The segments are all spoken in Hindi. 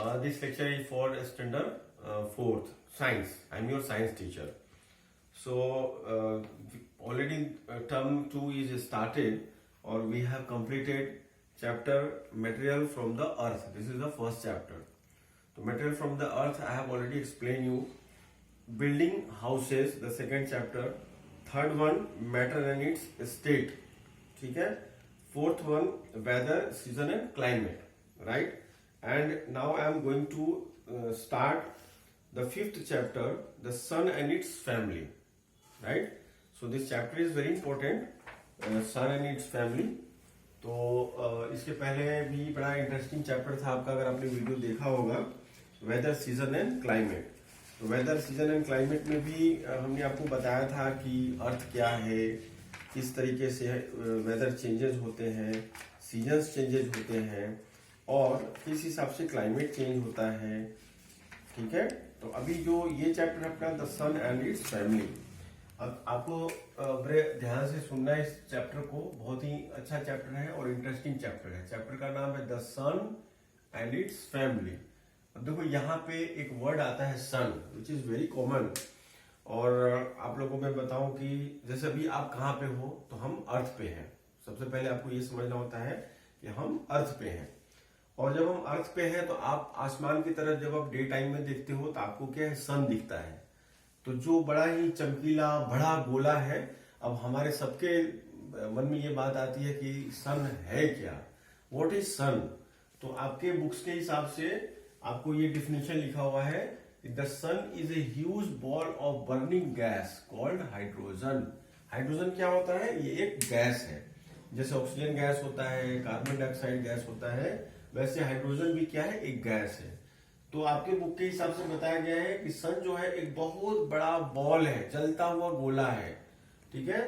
This lecture is for standard fourth science. I'm your science teacher. So already term 2 is started, or we have completed chapter material from the earth. This is the first chapter. So material from the earth I have already explained you. Building houses, the second chapter. Third one, matter and its state. ठीक है. Fourth one, weather, season and climate. Right? And now I am going to start the fifth chapter, the sun and its family. Right? So this chapter is very important, sun and its family. तो इसके पहले भी बड़ा इंटरेस्टिंग चैप्टर था आपका, अगर आपने वीडियो देखा होगा, वेदर, सीजन एंड क्लाइमेट. तो वेदर, सीजन एंड क्लाइमेट में भी हमने आपको बताया था कि अर्थ क्या है, किस तरीके से वेदर चेंजेस होते हैं, सीजन्स चेंजेस होते हैं और किस हिसाब से क्लाइमेट चेंज होता है. ठीक है. तो अभी जो ये चैप्टर अपना the sun and its family, अब आपको बड़े ध्यान से सुनना है. इस चैप्टर को बहुत ही अच्छा चैप्टर है और इंटरेस्टिंग चैप्टर है. चैप्टर का नाम है the sun and its family. अब देखो यहाँ पे एक वर्ड आता है sun, which is very common. और आप लोगों को मैं बताऊं कि जैसे अभी आप कहाँ पे हो, तो हम अर्थ पे हैं. सबसे पहले आपको ये समझना होता है कि हम अर्थ पे हैं. और जब हम अर्थ पे हैं तो आप आसमान की तरफ जब आप डे टाइम में देखते हो तो आपको क्या है, सन दिखता है. तो जो बड़ा ही चमकीला बड़ा गोला है. अब हमारे सबके मन में ये बात आती है कि सन है क्या, व्हाट इज सन. तो आपके बुक्स के हिसाब से आपको ये डिफिनेशन लिखा हुआ है, the sun is a huge ball of burning gas called hydrogen. Hydrogen क्या होता है, ये एक गैस है. जैसे ऑक्सीजन गैस होता है, कार्बन डाइऑक्साइड गैस होता है, वैसे हाइड्रोजन भी क्या है, एक गैस है. तो आपके बुक के हिसाब से बताया गया है कि सन जो है एक बहुत बड़ा बॉल है, जलता हुआ गोला है. ठीक है.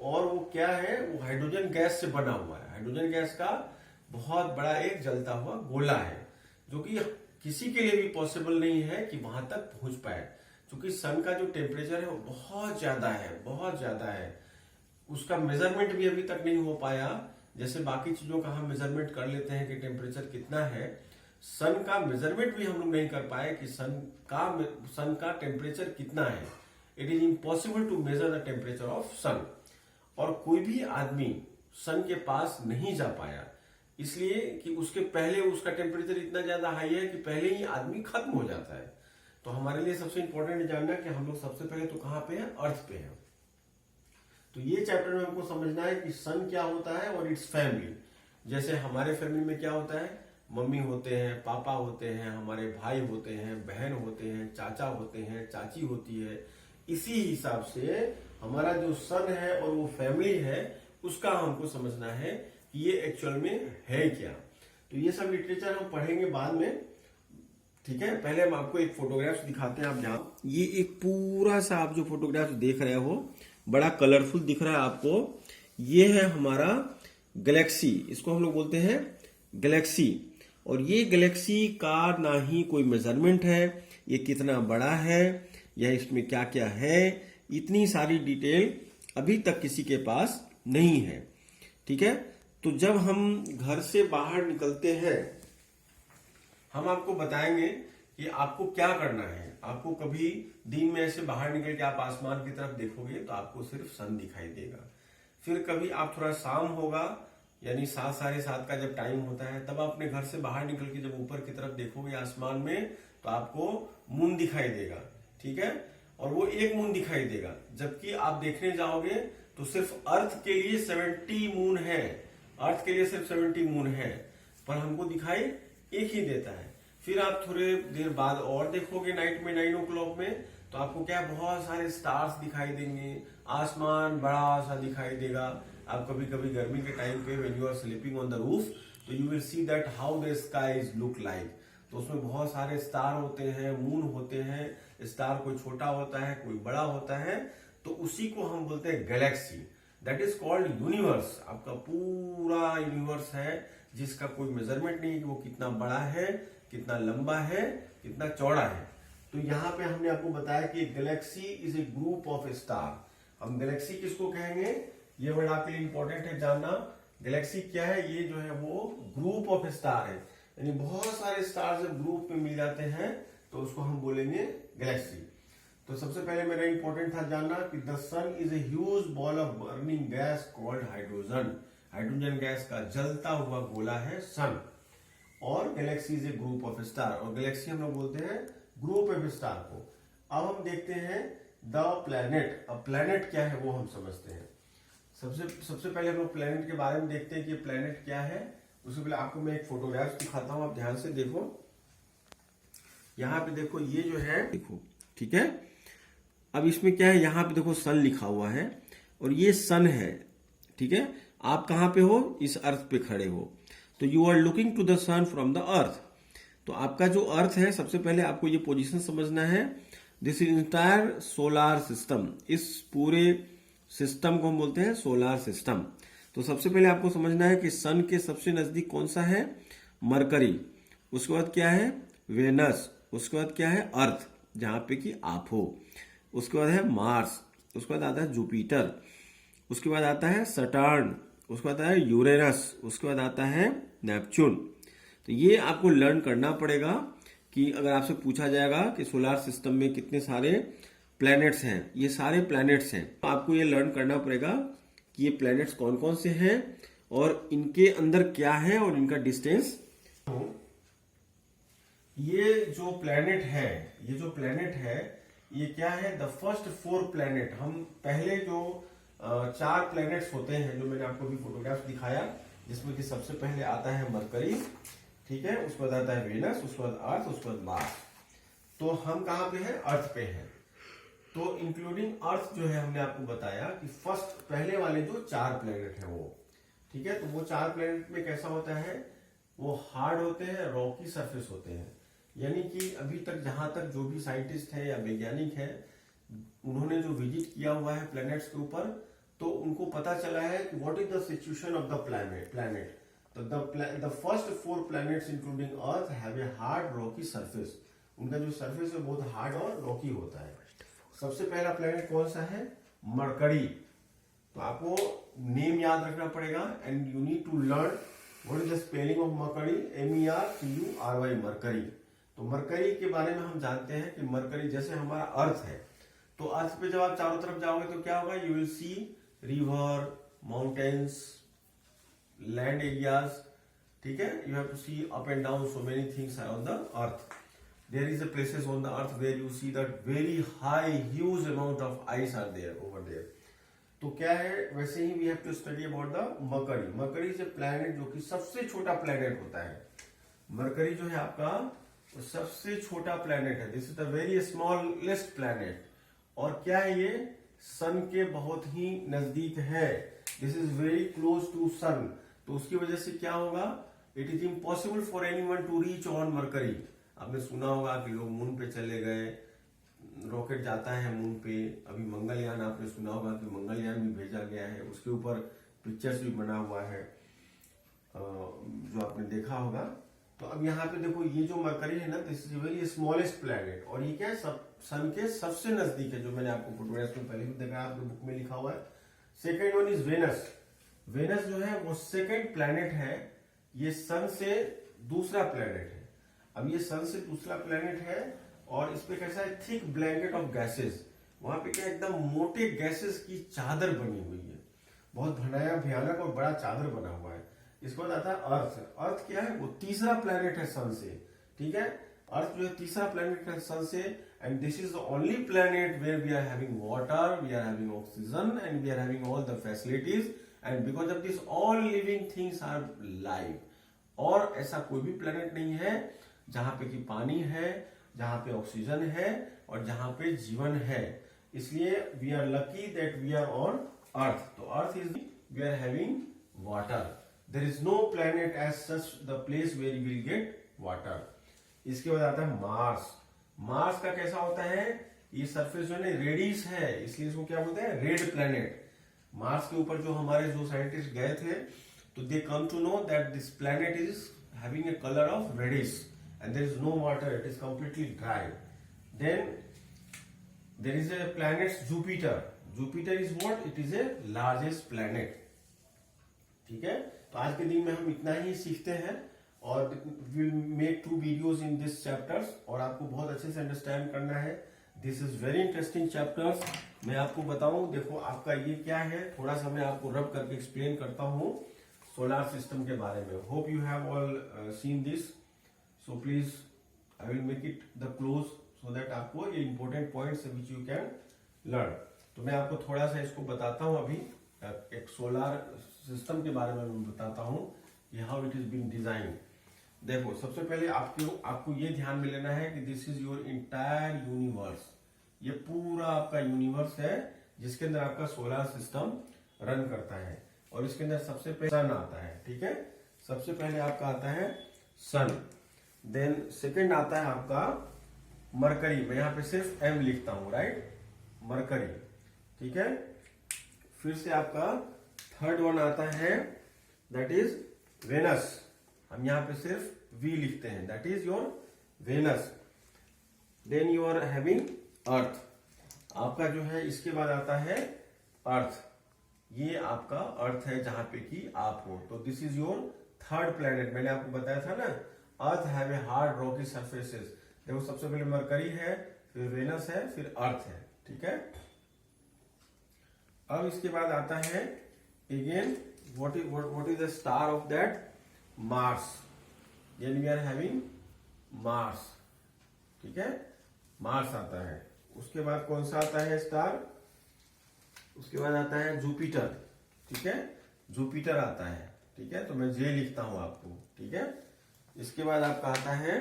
और वो क्या है, वो हाइड्रोजन गैस से बना हुआ है. हाइड्रोजन गैस का बहुत बड़ा एक जलता हुआ गोला है, जो कि किसी के लिए भी पॉसिबल नहीं है कि वहां तक पहुंच पाए. क्योंकि सन का जो टेम्परेचर है वो बहुत ज्यादा है, बहुत ज्यादा है. उसका मेजरमेंट भी अभी तक नहीं हो पाया. जैसे बाकी चीजों का हम मेजरमेंट कर लेते हैं कि टेम्परेचर कितना है, सन का मेजरमेंट भी हम लोग नहीं कर पाए कि सन का टेम्परेचर कितना है. It is impossible to measure the temperature of sun. और कोई भी आदमी सन के पास नहीं जा पाया, इसलिए कि उसके पहले उसका टेम्परेचर इतना ज्यादा हाई है कि पहले ही आदमी खत्म हो जाता है. तो हमारे लिए सबसे इंपॉर्टेंट जानना कि हम लोग सबसे पहले तो कहां पे हैं, अर्थ पे हैं. तो ये चैप्टर में हमको समझना है कि सन क्या होता है और इट्स फैमिली. जैसे हमारे फैमिली में क्या होता है, मम्मी होते हैं, पापा होते हैं, हमारे भाई होते हैं, बहन होते हैं, चाचा होते हैं, चाची होती है. इसी हिसाब से हमारा जो सन है और वो फैमिली है, उसका हमको समझना है कि ये एक्चुअल में है क्या. तो ये सब लिटरेचर हम पढ़ेंगे बाद में. ठीक है. पहले हम आपको एक फोटोग्राफ्स दिखाते हैं. आप जहाँ ये एक पूरा सा आप जो फोटोग्राफ्स देख रहे हो, बड़ा कलरफुल दिख रहा है आपको. ये है हमारा गैलेक्सी, इसको हम लोग बोलते हैं गैलेक्सी. और ये गैलेक्सी का ना ही कोई मेजरमेंट है, ये कितना बड़ा है या इसमें क्या क्या है, इतनी सारी डिटेल अभी तक किसी के पास नहीं है. ठीक है. तो जब हम घर से बाहर निकलते हैं, हम आपको बताएंगे कि आपको क्या करना है. आपको कभी दिन में ऐसे बाहर निकल के आप आसमान की तरफ देखोगे तो आपको सिर्फ सन दिखाई देगा. फिर कभी आप थोड़ा शाम होगा, यानी 7, 7:30 का जब टाइम होता है, तब आप अपने घर से बाहर निकल के जब ऊपर की तरफ देखोगे आसमान में, तो आपको मून दिखाई देगा. ठीक है. और वो एक मून दिखाई देगा. जबकि आप देखने जाओगे तो सिर्फ अर्थ के लिए 70 मून है. अर्थ के लिए सिर्फ 70 मून है, पर हमको दिखाई एक ही देता है. फिर आप थोड़े देर बाद और देखोगे नाइट में 9 o'clock में, तो आपको क्या बहुत सारे स्टार्स दिखाई देंगे, आसमान बड़ा सा दिखाई देगा. आप कभी कभी गर्मी के टाइम पे when you are sleeping on the roof, तो you will see that how the skies look like. तो उसमें बहुत सारे स्टार होते हैं, मून होते हैं. स्टार कोई छोटा होता है, कोई बड़ा होता है. तो उसी को हम बोलते हैं Galaxy. That is called universe. आपका पूरा यूनिवर्स है जिसका कोई मेजरमेंट नहीं कि वो कितना बड़ा है, कितना लंबा है, कितना चौड़ा है. तो यहाँ पे हमने आपको बताया कि Galaxy is a group of star. हम गैलेक्सी किसको कहेंगे, ये वर्ड आपके लिए इंपॉर्टेंट है जानना. गैलेक्सी क्या है, ये जो है वो ग्रुप ऑफ स्टार है. यानी बहुत सारे स्टार जब ग्रुप में मिल जाते हैं तो उसको हम बोलेंगे गैलेक्सी। तो सबसे पहले मेरा इंपॉर्टेंट था जानना कि the sun is a huge ball of burning gas called hydrogen. Hydrogen gas का जलता हुआ गोला है सन। और galaxy is a group of star, और गैलेक्सी हम लोग बोलते हैं ग्रुप ऑफ स्टार को। अब हम देखते हैं द प्लैनेट। अब प्लैनेट क्या है वो हम समझते हैं। सबसे पहले हम लोग प्लैनेट के बारे में देखते हैं कि प्लैनेट क्या है। उससे पहले आपको मैं एक फोटोग्राफ दिखाता हूं, आप ध्यान से देखो। यहाँ पे देखो, ये जो है देखो, ठीक है। अब इसमें क्या है, यहाँ पे देखो सन लिखा हुआ है और ये सन है, ठीक है। आप कहाँ पे हो, इस अर्थ पे खड़े हो, तो you are looking to the sun from the earth. तो आपका जो अर्थ है, सबसे पहले आपको ये पोजीशन समझना है। This is entire solar system, इस पूरे सिस्टम को हम बोलते हैं सोलार सिस्टम। तो सबसे पहले आपको समझना है कि सन के सबसे नजदीक कौन सा है, मरकरी। उसके बाद क्या है, वेनस। उसके बाद क्या है, अर्थ, जहां पे कि आप हो। उसके बाद है मार्स। उसके बाद आता है जुपिटर। उसके बाद आता है सटर्न। उसके बाद आता है यूरेनस। उसके बाद आता है नेपच्यून। तो ये आपको लर्न करना पड़ेगा कि अगर आपसे पूछा जाएगा कि सोलार सिस्टम में कितने सारे प्लैनेट्स हैं, ये सारे प्लैनेट्स हैं, तो आपको ये लर्न करना पड़ेगा कि ये प्लैनेट्स कौन कौन से हैं और इनके अंदर क्या है और इनका डिस्टेंस। ये जो प्लैनेट है, ये क्या है, द फर्स्ट 4 प्लैनेट। हम पहले जो 4 प्लैनेट्स होते हैं, जो मैंने आपको भी फोटोग्राफ दिखाया, जिसमें कि सबसे पहले आता है मरकरी, ठीक है। उसके बाद आता है वेनस, उसके बाद अर्थ, उसके बाद मार्स। तो हम कहाँ पे हैं, अर्थ पे हैं। तो इंक्लूडिंग अर्थ जो है, हमने आपको बताया कि फर्स्ट पहले वाले जो 4 प्लैनेट हैं वो, ठीक है। तो वो 4 प्लैनेट में कैसा होता है, वो हार्ड होते हैं, रॉकी सरफेस होते हैं। यानी कि अभी तक जहां तक जो भी साइंटिस्ट है या वैज्ञानिक है, उन्होंने जो विजिट किया हुआ है प्लैनेट्स के ऊपर, तो उनको पता चला है कि what is the situation of the planet. तो the first 4 planets including earth have a hard rocky surface. उनका जो सरफेस है बहुत हार्ड और रॉकी होता है। सबसे पहला प्लैनेट कौन सा है, मरकरी। तो आपको नेम याद रखना पड़ेगा, and you need to learn what is the spelling of Mercury, MERCURY, Mercury. तो मरकरी के बारे में हम जानते हैं कि मरकरी जैसे हमारा अर्थ है, तो अर्थ पे जब आप चारों तरफ जाओगे तो क्या होगा, you will see river, mountains, land areas, ठीक है। You have to see up and down, so many things are on the earth. There is a places on the earth where you see that very high, huge amount of ice are there over there. तो क्या है, वैसे ही we have to study about the Mercury. Mercury is a planet जो कि सबसे छोटा planet होता है। Mercury जो है आपका सबसे छोटा planet है। This is the very smallest planet. और क्या है ये, सन के बहुत ही नजदीक है। This is very close to sun. तो उसकी वजह से क्या होगा, it is impossible for anyone to reach on Mercury. आपने सुना होगा कि लोग मून पे चले गए, रॉकेट जाता है मून पे। अभी मंगलयान, आपने सुना होगा कि मंगलयान भी भेजा गया है, उसके ऊपर पिक्चर्स भी बना हुआ है, जो आपने देखा होगा। तो अब यहाँ पे देखो, ये जो मरकरी है ना, this is very smallest planet, और ये क्या है, सन के सबसे नजदीक है, जो मैंने आपको फोटोग्राफ में पहले भी देखा, आपके बुक में लिखा हुआ है। Second one is Venus. Venus जो है वो सेकेंड प्लैनेट है, ये सन से दूसरा प्लैनेट है। अब ये सन से दूसरा प्लैनेट है, और इस पे कैसा है, थिक ब्लैंकेट ऑफ गैसेस। वहां पे क्या, एकदम मोटे गैसेस की चादर बनी हुई है, बहुत भयानक और बड़ा चादर बना हुआ है। इसके बाद आता है अर्थ। अर्थ क्या है, वो तीसरा प्लैनेट है सन से, ठीक है। अर्थ जो है तीसरा प्लैनेट है सन से, and this is the only planet where we are having water, we are having oxygen, and we are having all the facilities, and because of this all living things are live. और ऐसा कोई भी प्लैनेट नहीं है जहां पे कि पानी है, जहां पे ऑक्सीजन है, और जहां पे जीवन है। इसलिए we are lucky that we are on earth. तो earth is, we are having water. There is no planet as such the place where you will get water. इसके बाद आता है मार्स। मार्स का कैसा होता है, ये सरफेस जो है रेडिश है, इसलिए इसको क्या बोलते हैं, रेड प्लैनेट। मार्स के ऊपर जो हमारे जो साइंटिस्ट गए थे, तो they come to know that this planet is having a colour of reddish, and there is no water, it is completely dry. Then there is a planet Jupiter. Jupiter is what, it is a largest planet, ठीक है। तो आज के दिन में हम इतना ही सीखते हैं, और will make 2 videos in this chapters, और आपको बहुत अच्छे से अंडरस्टैंड करना है। This is very interesting chapters. मैं आपको बताऊं, देखो आपका ये क्या है, थोड़ा सा मैं आपको रब करके एक्सप्लेन करता हूं सोलार सिस्टम के बारे में। Hope you have all seen this, so please I will make it the close so that आपको ये important points which you can learn. तो मैं आपको थोड़ा सा इसको बताता हूं अभी, एक सोलार सिस्टम के बारे में मैं बताता हूं कि how it is been design. देखो सबसे पहले आपको ये ध्यान में लेना है कि this is your entire universe. ये पूरा आपका यूनिवर्स है जिसके अंदर आपका सोलार सिस्टम रन करता है, और इसके अंदर सबसे पहले सन आता है, ठीक है। सबसे पहले आपका आता है सन, देन सेकंड आता है आपका मरकरी। मैं यहाँ पे सिर्फ एम लिखता हूं, राइट, मरकरी, ठीक है। फिर से आपका थर्ड वन आता है, दैट इज वेनस। हम यहाँ पे सिर्फ वी लिखते हैं, that is your Venus. Then you are having earth, आपका जो है इसके बाद आता है अर्थ। ये आपका अर्थ है जहां पे कि आप हो, तो this is your third planet. मैंने आपको बताया था ना, earth have a hard rocky surfaces. देखो सबसे पहले मरकरी है, फिर वेनस है, फिर अर्थ है, ठीक है। अब इसके बाद आता है again what is the star of that? Mars. Then we are having Mars, ठीक है, मार्स आता है। उसके बाद कौन सा आता है स्टार? उसके बाद आता है जुपिटर, ठीक है, जुपिटर आता है, ठीक है। तो मैं जे लिखता हूं आपको, ठीक है। इसके बाद आपका आता है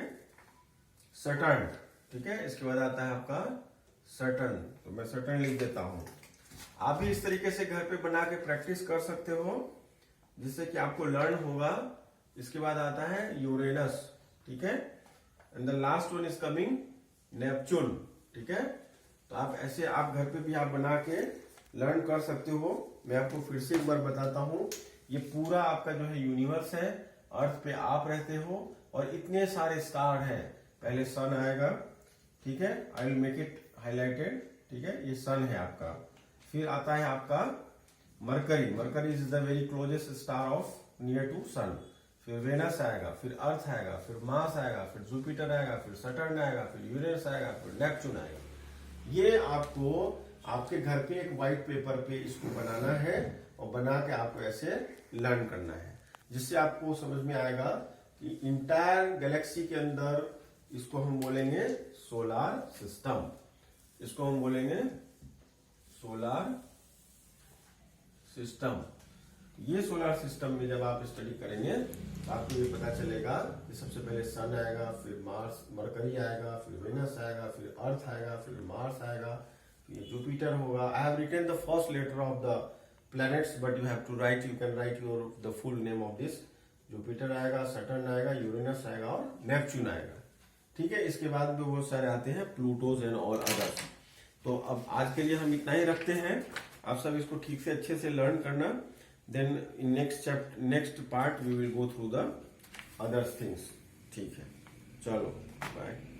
सटर्न, ठीक है। इसके बाद आता है आपका सटर्न, तो मैं सटर्न लिख देता हूं। आप भी इस तरीके से घर पे बना के प्रैक्टिस कर सकते हो, जिससे कि आपको लर्न होगा। इसके बाद आता है यूरेनस, ठीक है, and the last one is coming Neptune, ठीक है। तो आप ऐसे आप घर पे भी आप बना के लर्न कर सकते हो। मैं आपको फिर से एक बार बताता हूं, ये पूरा आपका जो है यूनिवर्स है, अर्थ पे आप रहते हो, और इतने सारे स्टार हैं। पहले सन आएगा, ठीक है, I will make it highlighted, ठीक है, ये सन है आपका। फिर आता है आपका Mercury, Mercury is the very closest star of near to sun. फिर वेनस आएगा, फिर अर्थ आएगा, फिर मार्स आएगा, फिर जुपिटर आएगा, फिर सटर्न आएगा, फिर यूरेनस आएगा, फिर नेपच्यून आएगा। ये आपको आपके घर पे एक व्हाइट पेपर पे इसको बनाना है, और बना के आपको ऐसे लर्न करना है, जिससे आपको समझ में आएगा कि इंटायर गैलेक्सी के अंदर इसको हम बोलेंगे सोलार सिस्टम। इसको हम बोलेंगे सोलार सिस्टम। ये सोलार सिस्टम में जब आप स्टडी करेंगे तो आपको ये पता चलेगा कि सबसे पहले सन आएगा, फिर मार्स मरकरी आएगा, फिर वेनस आएगा, फिर अर्थ आएगा, फिर मार्स आएगा, फिर जुपिटर होगा। I have written the first letter of the planets, but you have to write, you can write your the full name of this. Jupiter आएगा, सटर्न आएगा, यूरेनस आएगा और नेपच्यून आएगा, ठीक है। इसके बाद भी बहुत सारे आते हैं, प्लूटोज एंड ऑल अदर्स। तो अब आज के लिए हम इतना ही रखते हैं। आप सब इसको ठीक से अच्छे से लर्न करना। Then in next part we will go through the others things, ठीक है। चलो बाय।